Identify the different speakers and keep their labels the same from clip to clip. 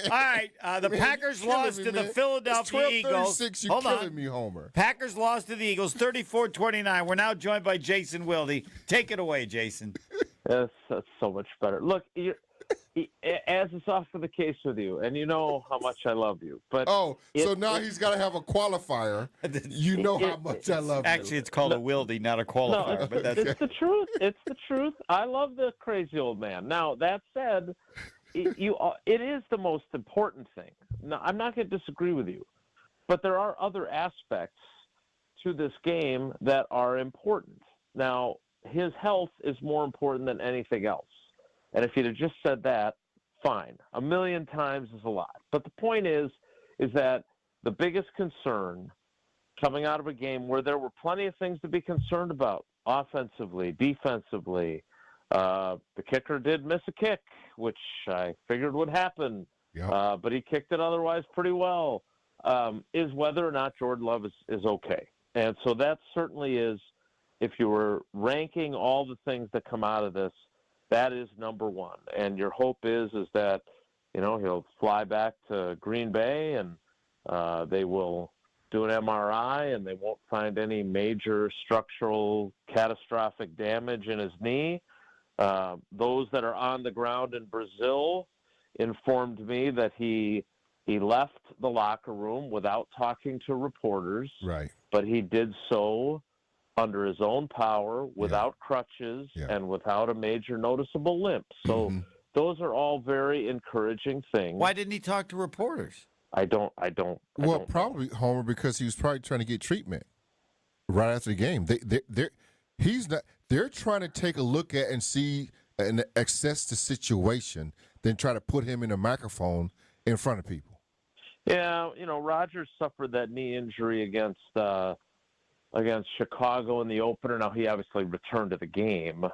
Speaker 1: All right, the Packers lost to the Philadelphia Eagles.
Speaker 2: You're killing me, Homer.
Speaker 1: Packers lost to the Eagles 34-29. We're now joined by Jason Wilde. Take it away, Jason.
Speaker 3: That's so much better. Look, as is often the case with you, and you know how much I love you. But
Speaker 2: so now he's got to have a qualifier. You know how much I love you.
Speaker 1: Actually, it's called a Wilde, not a qualifier.
Speaker 3: No,
Speaker 1: but
Speaker 3: it's the truth. It's the truth. I love the crazy old man. Now, that said, it is the most important thing. Now, I'm not going to disagree with you, but there are other aspects to this game that are important. Now, his health is more important than anything else. And if he'd have just said that, fine. 1,000,000 times is a lot. But the point is that the biggest concern coming out of a game where there were plenty of things to be concerned about, offensively, defensively, the kicker did miss a kick, which I figured would happen, but he kicked it otherwise pretty well, is whether or not Jordan Love is okay. And so that certainly is, if you were ranking all the things that come out of this, that is number one. And your hope is that, he'll fly back to Green Bay and they will do an MRI and they won't find any major structural catastrophic damage in his knee. Those that are on the ground in Brazil informed me that he left the locker room without talking to reporters.
Speaker 2: Right.
Speaker 3: But he did so under his own power, without crutches, and without a major noticeable limp. So those are all very encouraging things.
Speaker 1: Why didn't he talk to reporters?
Speaker 3: I don't.
Speaker 2: Probably, Homer, because he was probably trying to get treatment right after the game. They're trying to take a look at and see and assess the situation, then try to put him in a microphone in front of people.
Speaker 3: Yeah, Rodgers suffered that knee injury against Chicago in the opener. Now, he obviously returned to the game,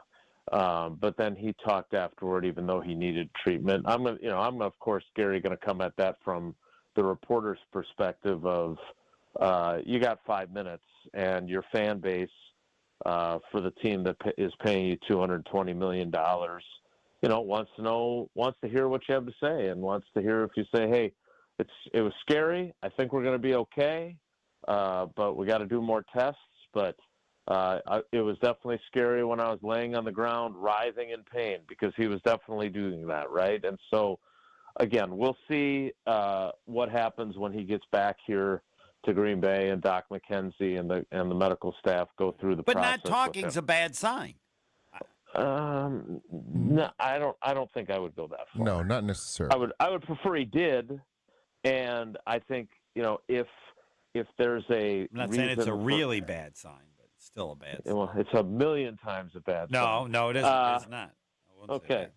Speaker 3: but then he talked afterward, even though he needed treatment. I'm of course, Gary, going to come at that from the reporter's perspective of you got 5 minutes and your fan base for the team that is paying you $220 million, wants to hear what you have to say and wants to hear if you say, hey, it was scary. I think we're going to be okay. But we got to do more tests. But it was definitely scary when I was laying on the ground, writhing in pain, because he was definitely doing that, right? And so, again, we'll see what happens when he gets back here to Green Bay and Doc McKenzie and the medical staff go through the process.
Speaker 1: But not talking's a bad sign.
Speaker 3: No, I don't think I would go that far.
Speaker 2: No, not necessarily.
Speaker 3: I would prefer he did, and I think if there's
Speaker 1: I'm not saying it's a really bad sign, but it's still a bad sign.
Speaker 3: Well, it's 1,000,000 times a bad sign.
Speaker 1: No, it isn't. It's not.
Speaker 3: Okay,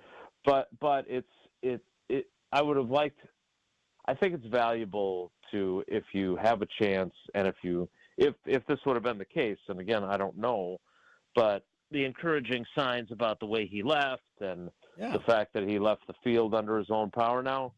Speaker 3: but I would have liked. I think it's valuable to, if you have a chance, and if this would have been the case, and again, I don't know, but the encouraging signs about the way he left and the fact that he left the field under his own power. Now,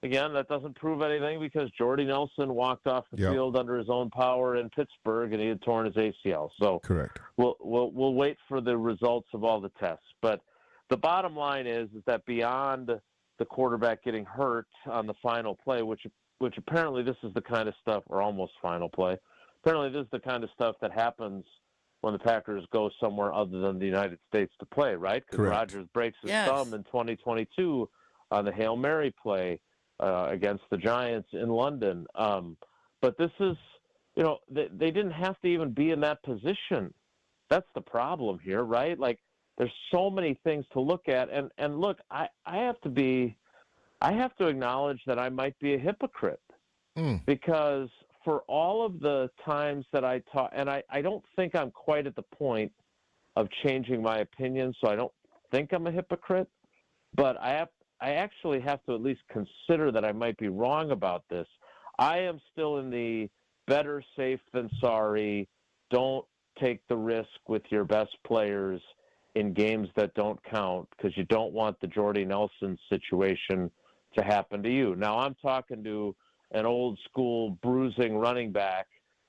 Speaker 3: again, that doesn't prove anything because Jordy Nelson walked off the field under his own power in Pittsburgh and he had torn his ACL. So
Speaker 2: correct.
Speaker 3: We'll wait for the results of all the tests. But the bottom line is that beyond the quarterback getting hurt on the final play, which apparently this is the kind of stuff, or almost final play, apparently this is the kind of stuff that happens when the Packers go somewhere other than the United States to play, right? Because Rodgers breaks his thumb in 2022 on the Hail Mary play against the Giants in London. But this is, they didn't have to even be in that position. That's the problem here, right? Like, there's so many things to look at. And look, I have to acknowledge that I might be a hypocrite because for all of the times that I talk, and I don't think I'm quite at the point of changing my opinion, so I don't think I'm a hypocrite, but I actually have to at least consider that I might be wrong about this. I am still in the better safe than sorry, don't take the risk with your best players in games that don't count because you don't want the Jordy Nelson situation to happen to you. Now, I'm talking to an old school bruising running back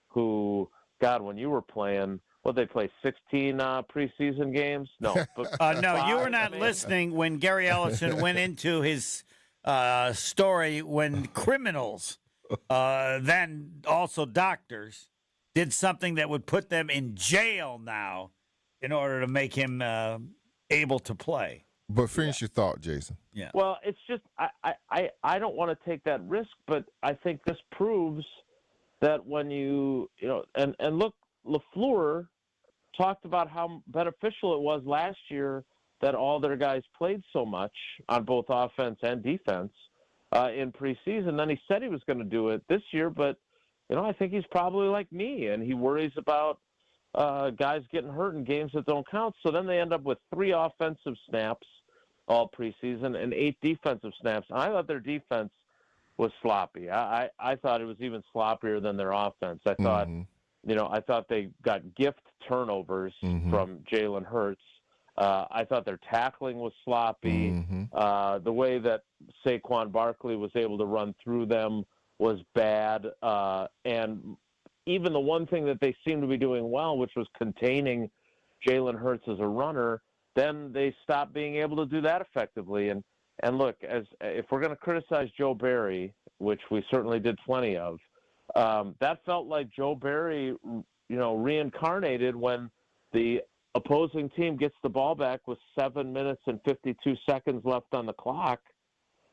Speaker 3: who, God, when you were playing, they play 16 preseason games? No. But
Speaker 1: no, you were not listening when Gary Ellerson went into his story when criminals, then also doctors, did something that would put them in jail now in order to make him able to play.
Speaker 2: But finish your thought, Jason.
Speaker 1: Yeah.
Speaker 3: Well, it's just I don't want to take that risk, but I think this proves that when you know and look, LaFleur talked about how beneficial it was last year that all their guys played so much on both offense and defense in preseason. Then he said he was going to do it this year, but I think he's probably like me, and he worries about guys getting hurt in games that don't count. So then they end up with 3 offensive snaps all preseason and 8 defensive snaps. And I thought their defense was sloppy. I thought it was even sloppier than their offense. I thought, I thought they got gift turnovers from Jalen Hurts. I thought their tackling was sloppy. The way that Saquon Barkley was able to run through them was bad. And even the one thing that they seemed to be doing well, which was containing Jalen Hurts as a runner, then they stopped being able to do that effectively. And look, if we're going to criticize Joe Barry, which we certainly did plenty of, that felt like Joe Barry, reincarnated when the opposing team gets the ball back with 7 minutes and 52 seconds left on the clock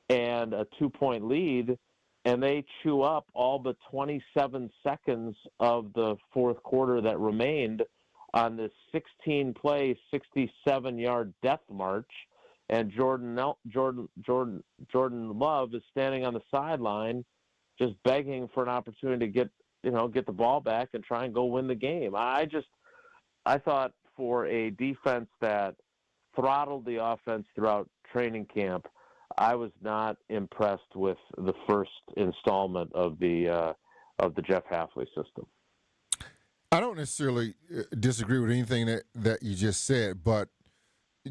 Speaker 3: and a 2-point lead, and they chew up all but 27 seconds of the fourth quarter that remained on this 16-play, 67-yard death march. And Jordan Love is standing on the sideline, just begging for an opportunity to get the ball back and try and go win the game. I thought for a defense that throttled the offense throughout training camp, I was not impressed with the first installment of the Jeff Hafley system.
Speaker 2: I don't necessarily disagree with anything that you just said, but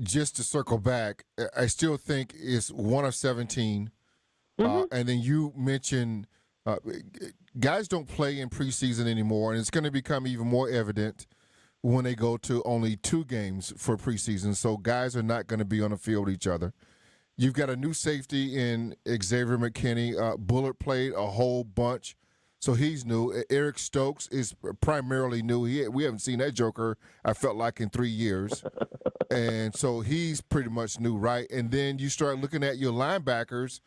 Speaker 2: just to circle back, I still think it's 1 of 17. And then you mentioned guys don't play in preseason anymore, and it's going to become even more evident when they go to only 2 games for preseason. So guys are not going to be on the field with each other. You've got a new safety in Xavier McKinney. Bullard played a whole bunch, so he's new. Eric Stokes is primarily new. We haven't seen that joker, I felt like, in 3 years. And so he's pretty much new, right? And then you start looking at your linebackers,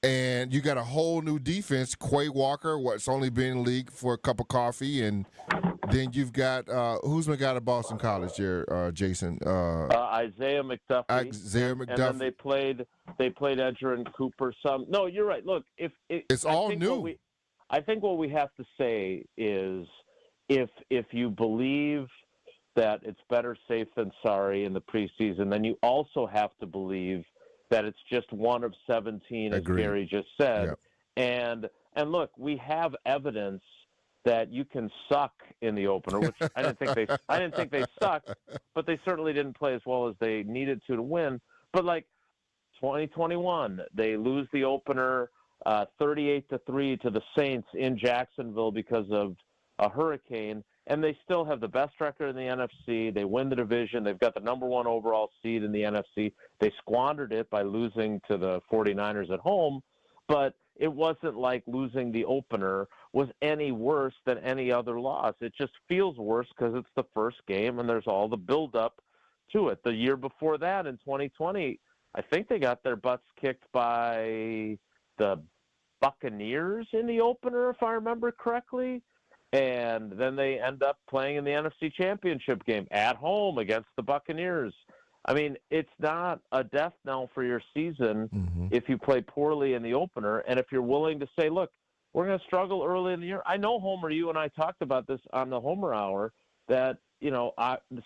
Speaker 2: and you got a whole new defense. Quay Walker, what's only been in the league for a cup of coffee, and then you've got who's my guy at Boston College there, Jason?
Speaker 3: Isaiah McDuffie. And then they played Edger and Cooper some. No, you're right. Look,
Speaker 2: it's all new.
Speaker 3: I think what we have to say is if you believe that it's better safe than sorry in the preseason, then you also have to believe that it's just 1 of 17, as Gary just said. Yep. And look, we have evidence that you can suck in the opener, which I didn't think they sucked, but they certainly didn't play as well as they needed to win. But like 2021, they lose the opener 38-3 to the Saints in Jacksonville because of a hurricane, and they still have the best record in the NFC. They win the division. They've got the number 1 overall seed in the NFC. They squandered it by losing to the 49ers at home, but it wasn't like losing the opener was any worse than any other loss. It just feels worse because it's the first game and there's all the buildup to it. The year before that, in 2020, I think they got their butts kicked by the Buccaneers in the opener, if I remember correctly. And then they end up playing in the NFC Championship game at home against the Buccaneers. I mean, it's not a death knell for your season if you play poorly in the opener. And if you're willing to say, look, we're going to struggle early in the year. I know, Homer, you and I talked about this on the Homer Hour, that,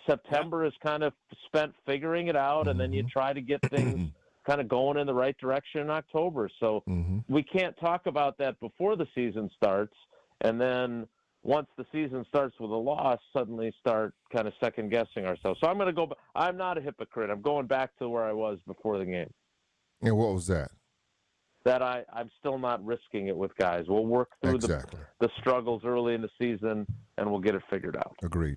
Speaker 3: September is kind of spent figuring it out, and then you try to get things kind of going in the right direction in October. So we can't talk about that before the season starts, and then once the season starts with a loss, suddenly start kind of second-guessing ourselves. So I'm not a hypocrite. I'm going back to where I was before the game.
Speaker 2: And what was that?
Speaker 3: That I'm still not risking it with guys. We'll work through the struggles early in the season, and we'll get it figured out.
Speaker 2: Agreed.